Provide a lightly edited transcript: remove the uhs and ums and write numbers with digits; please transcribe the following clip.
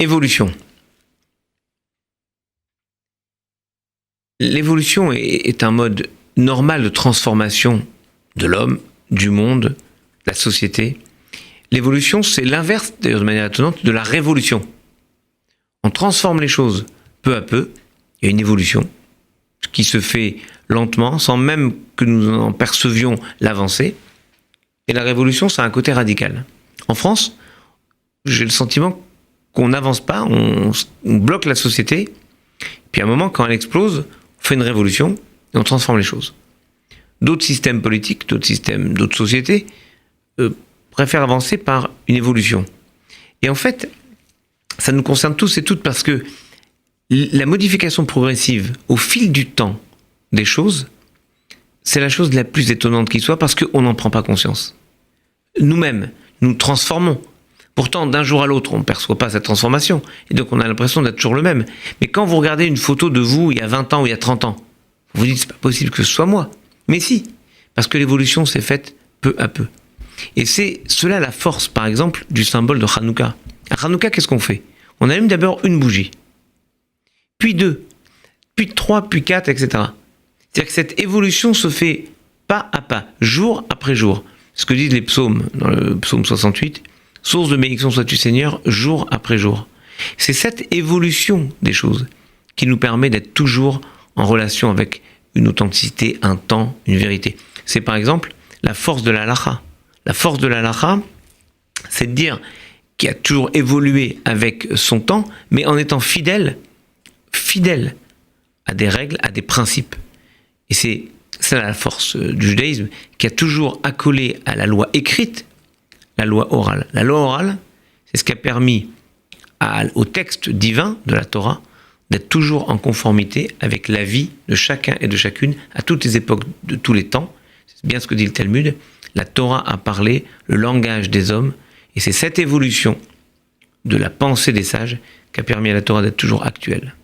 Évolution. L'évolution est un mode normal de transformation de l'homme, du monde, de la société. L'évolution, c'est l'inverse, d'ailleurs de manière étonnante, de la révolution. On transforme les choses peu à peu, il y a une évolution qui se fait lentement, sans même que nous en percevions l'avancée. Et la révolution, ça a un côté radical. En France, j'ai le sentiment qu'on n'avance pas, on bloque la société, puis à un moment, quand elle explose, on fait une révolution et on transforme les choses. D'autres systèmes politiques, d'autres sociétés préfèrent avancer par une évolution. Et en fait, ça nous concerne tous et toutes parce que la modification progressive au fil du temps des choses, c'est la chose la plus étonnante qui soit parce qu'on n'en prend pas conscience. Nous-mêmes, nous transformons. Pourtant, d'un jour à l'autre, on ne perçoit pas cette transformation. Et donc, on a l'impression d'être toujours le même. Mais quand vous regardez une photo de vous il y a 20 ans ou il y a 30 ans, vous vous dites, c'est pas possible que ce soit moi. Mais si, parce que l'évolution s'est faite peu à peu. Et c'est cela la force, par exemple, du symbole de Hanouka. À Hanouka, qu'est-ce qu'on fait? On allume d'abord une bougie, puis 2, puis 3, puis 4, etc. C'est-à-dire que cette évolution se fait pas à pas, jour après jour. Ce que disent les psaumes, dans le psaume 68, « Source de bénédiction sois-tu Seigneur, jour après jour ». C'est cette évolution des choses qui nous permet d'être toujours en relation avec une authenticité, un temps, une vérité. C'est par exemple la force de la halakha. La force de la halakha, c'est de dire qu'il a toujours évolué avec son temps, mais en étant fidèle à des règles, à des principes. Et c'est la force du judaïsme, qui a toujours accolé à la loi écrite, la loi orale. La loi orale, c'est ce qui a permis au texte divin de la Torah d'être toujours en conformité avec la vie de chacun et de chacune, à toutes les époques, de tous les temps. C'est bien ce que dit le Talmud. La Torah a parlé le langage des hommes, et c'est cette évolution de la pensée des sages qui a permis à la Torah d'être toujours actuelle.